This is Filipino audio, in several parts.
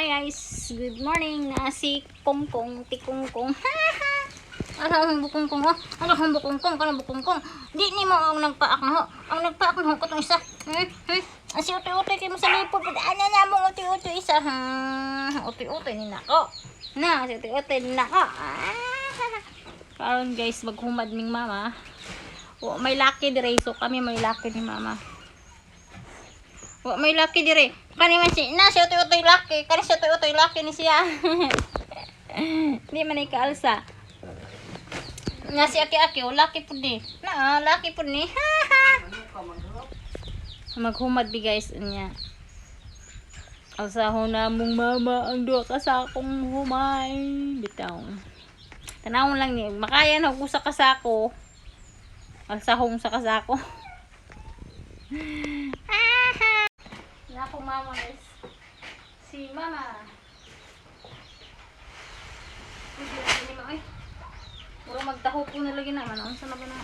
Hi guys, good morning. Na si Kongkong, tikongkong. Ang bukongkong ho. Ang bukongkong, kanang bukongkong. Di ni mo ang nagpaak na ho. Ang nagpaak na ho ko tong isa. Ang si utoy-utoy kay mo sa lipod. Ano na mo utoy-utoy isa. Utoy-utoy ni nako. Na, si utoy-utoy ni nako. Karon guys, maghumad ming mama. O, may laki dire, so kami may laki ni mama. O, may laki dire. Kani man si na si utoy-utoy laki. Kani si utoy-utoy laki ni siya. Di man ay kaalsa. Nga si aki-aki, o laki pud ni. Na, laki pud ni. Maghumad bi guys niya. Alsahon na mong mama ang duha ka sakong humay. Bitaw. Tanawon lang ni, makaya na ko sa kasako. Alsahong sa kasako. Ako mama guys. Si mama. Hindi mo ay. Puro magtaho po na lagi naman. Ano sa na ba na?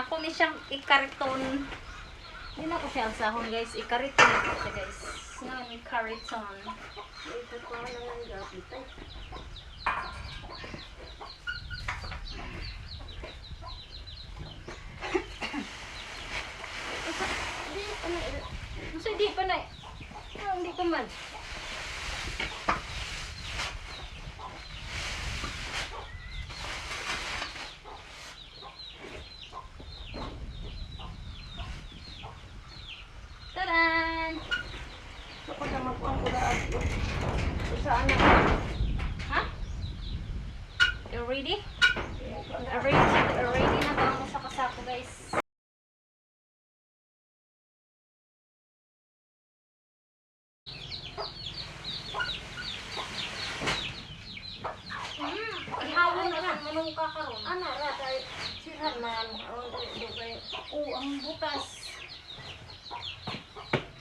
Ako ni siyang ikariton. Hindi na ko siya alsahon guys. Ikariton na siya guys. Nga ikariton. Ito ko na lang gapit ay. Hindi pa na. Hindi pa man. Taran! Ako na magpang ko na ako. Saan na? Ha? You ready? Ready na ba ako sa kasako guys? Ihawon na lang. Manong kakaroon. Ano? Ratay. Sirhan man. Ang butas.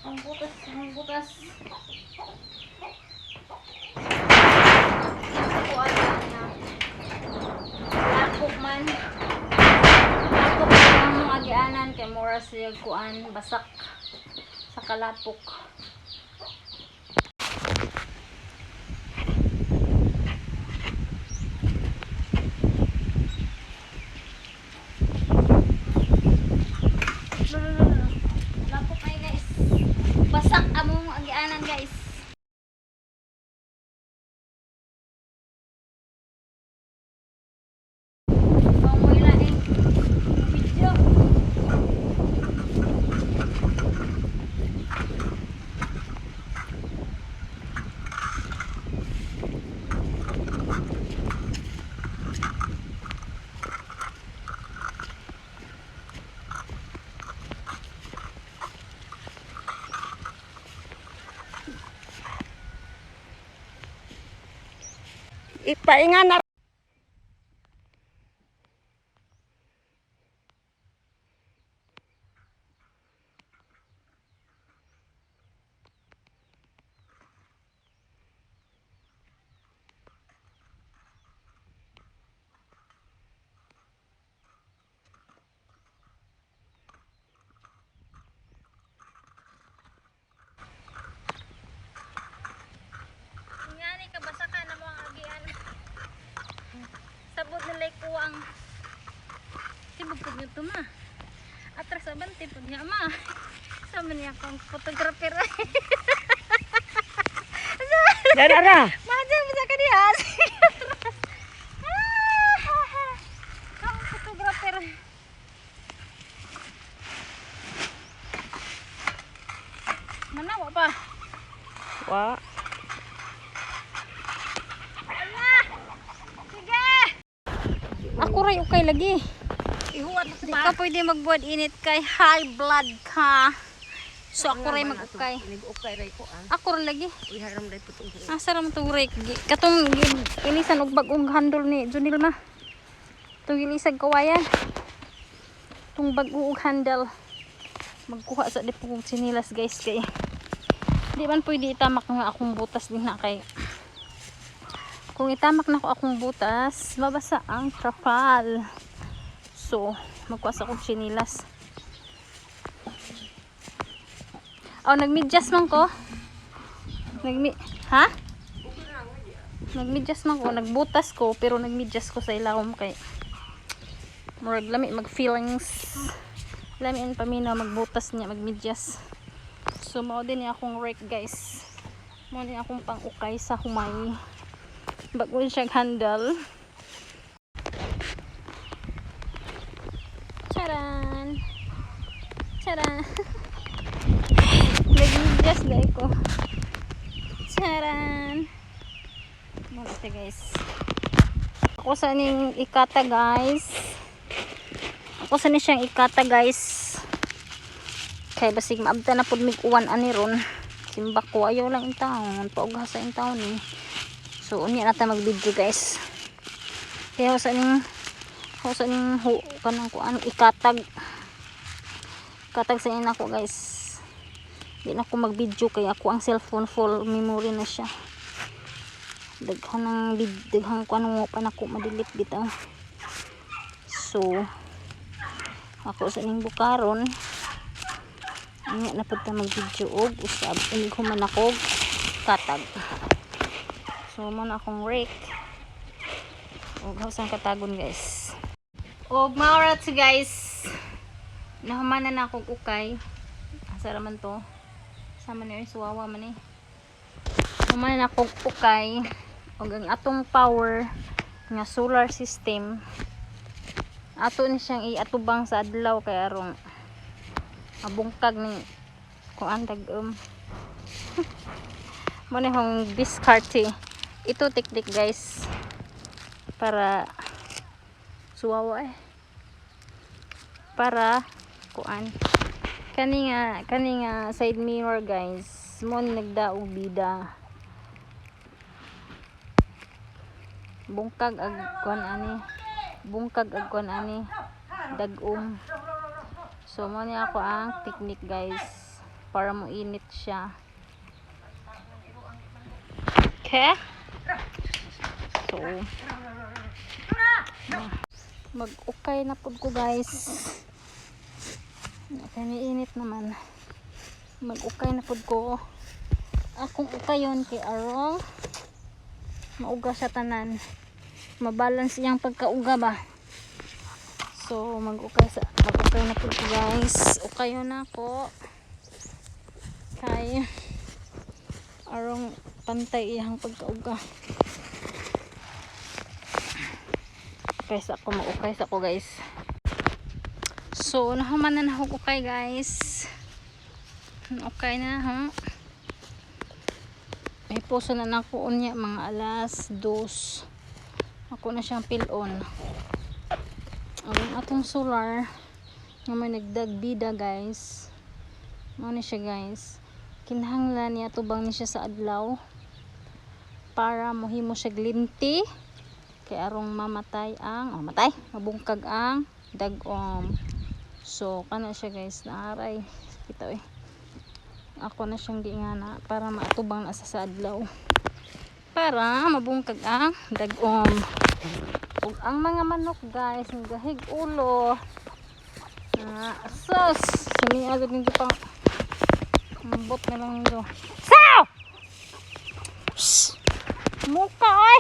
Ang butas. Ang butas. Kuan na. Lakok man. Lakok man ang mga agianan. Kaya mura siya kuan. Basak. Sa kalapok. Lapok ay guys. Basak among agianan guys. Pamoy lain video. Ipaingan na. Ngani kabasakan na mga agian. Sabot na lay kuwang. Tibog pud nito ma. Atras abante pud niya ma. Sama niya akong photographer. Dara. Madam sa kaniya. Ang photographer. Manawa pa. Wa. Sige. Ako ray okay lagi. Ihuwat Di ka pwede magbuhat init kay high blood ka. So ako ray mag-ukay. Nag-ukay ray ko ah. Ako ray lagi. Uy haram ray putong. Asa ra man to ray katong ilisan og bag-ong handle ni Junil ma. Tong ilisag kawayan. Tong bag-ong handle. Magkuha sa dipong sinilas guys kay. Di man pwede itamak nga akong butas din na kay. Kung itamak na ko akong butas, babasa ang trapal. So, magkuha sa akong sinilas. Oh, nagmedyas man ko. Ha? Nagmedyas man ko, nagbutas ko, pero nagmedyas ko sa ilawom kay murag lami mag feelings. Lami ang paminaw magbutas niya, magmedyas. So mao din ni akong rake guys. Mao din akong pang-ukay sa humay. Bago siyang handle. Charan! Charan! Nag-medyas dahil ko. Charan! Muna siya guys. Ako sa ning ikata guys. Ako sa ni siyang ikata guys. Kaya basig maabta na pud mig uwan ani ron. Simba ko ayaw lang in taon. Paugha sa in taon eh. So unya na ta mag-video guys. Kaya ako sa ning kanang kuan ikatag. Ikatag sa ina ko guys. Di na ako mag-video kaya ako ang cellphone full memory na siya. Daghang ko ano pa na ko madilit bitaw. So ako sa ning bukaron nya na pud ta mag-video og usab inig human ako katag. So mo na akong rake. Og hawsang katagon guys. Og maura to guys. Nahumanan na akong ukay. Asa raman to? Sama ni suwawa man eh. Nahumanan na akong ukay. Og ang atong power nga solar system ato ni siyang iatubang sa adlaw kay arong abungkag ni kuan dagom. Mo ni hong discarte. Ito teknik guys para suwawa eh. Para kuan kani nga side mirror guys mo ni nagdaog bida. Bungkag ag kuan ani dagom. So mo ni ako ang technique guys para mo init siya. Okay? So mag-ukay na pud ko guys. Kani init naman. Mag-ukay na pud ko. Akong ukayon kay arong mauga sa tanan. Mabalance iyang pagkauga ba. So mag-ukay na po guys. Ukayo na ako. Kay arong pantay iyang pagkauga. Kaysa ako mag-ukay sa ako guys. So nahuman na ako ukay guys. Okay na ha. May puso na nako unya mga alas 2. Ako na siyang pilon. Ang atong solar nga may nagdagbida guys. Mo ni siya guys. Kinahanglan niya tubang ni siya sa adlaw para mohimo siya glinti kay arong mamatay ang mabungkag ang dagom. So kana siya guys naaray kita eh. Ako na siyang giingana para maatubang na sa adlaw para mabungkag ang dagom. Ug ang mga manok guys gahig ulo sus sumiagad ng pang mabot na lang nito. Saw! Muka oy!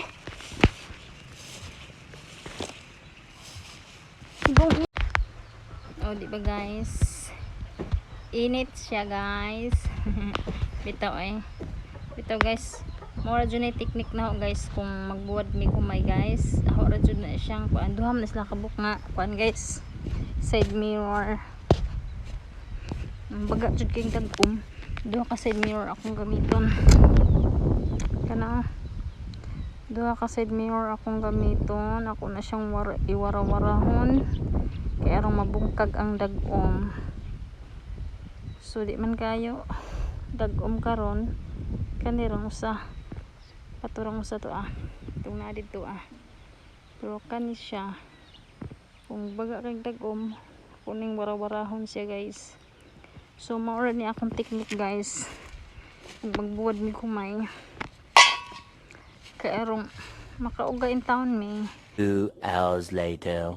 Oh, di ba guys? Init siya guys. Bitaw ay. Bitaw guys. Mora dyan ay technique na ho guys kung magbuwad mi kumay guys. Ako ra dyan na siyang kuan. Duham na sila kabuk nga kuan guys. Side mirror. Baga dyan kayong tagkum. Duha ka side mirror akong gamiton. Kana. Duha ka side mirror akong gamiton. Ako na siyang iwara-warahon. Kaya arong mabungkag ang dagom. So di man kayo dagom karon kanirong usa paturang usa to itong na dito pero kani siya kung baga kag dagom kuning wara-warahon siya guys. So maura ni akong technique guys kung magbuwad mi kumay kaya arong makauga in town mi. 2 hours later.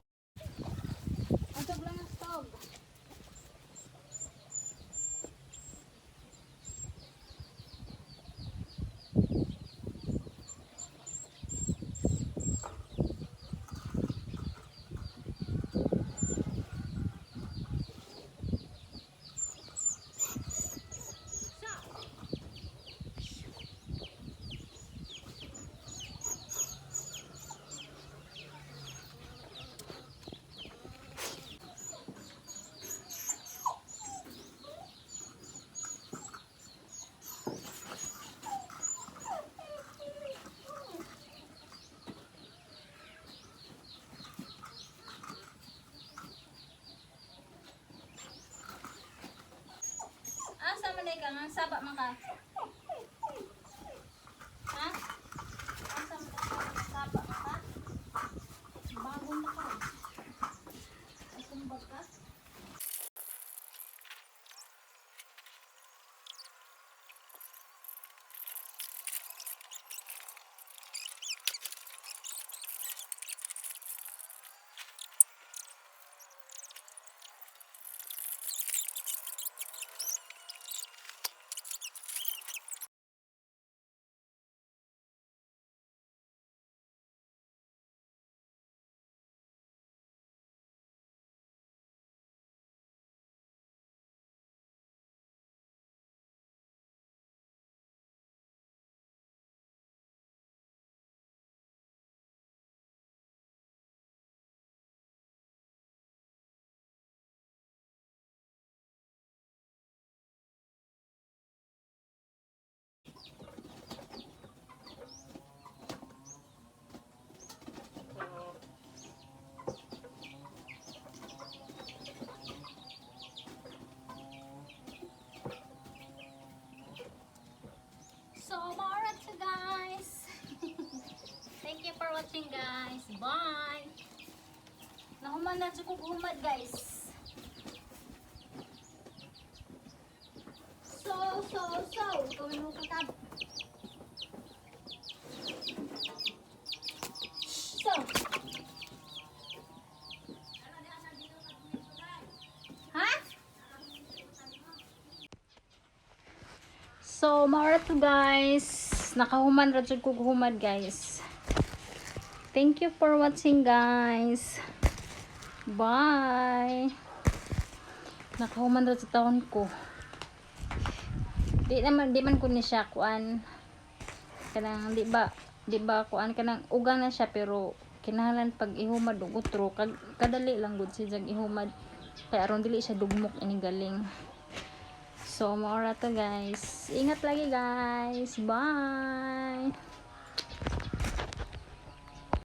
Kanang saba man ka. Ha? Asa man ka saba man ka? Bago na ka. Asong baga? So, more to guys. Thank you for watching guys. Bye. Nahuman na dyan ko humad guys. So. Gawin mo katab. So. Ha? So, maura to guys. Nakahuman ra jud ko humad guys. Thank you for watching guys. Bye. Nakahuman ra sa taon ko. Di man ko ni siya kuan. Kanang di ba kuan kanang ugang na siya pero kinahanglan pag ihumad og utro kadali lang gud siya ihumad. Kaya aron dili siya dugmok ini galing. So, maura to guys. Ingat lagi guys. Bye.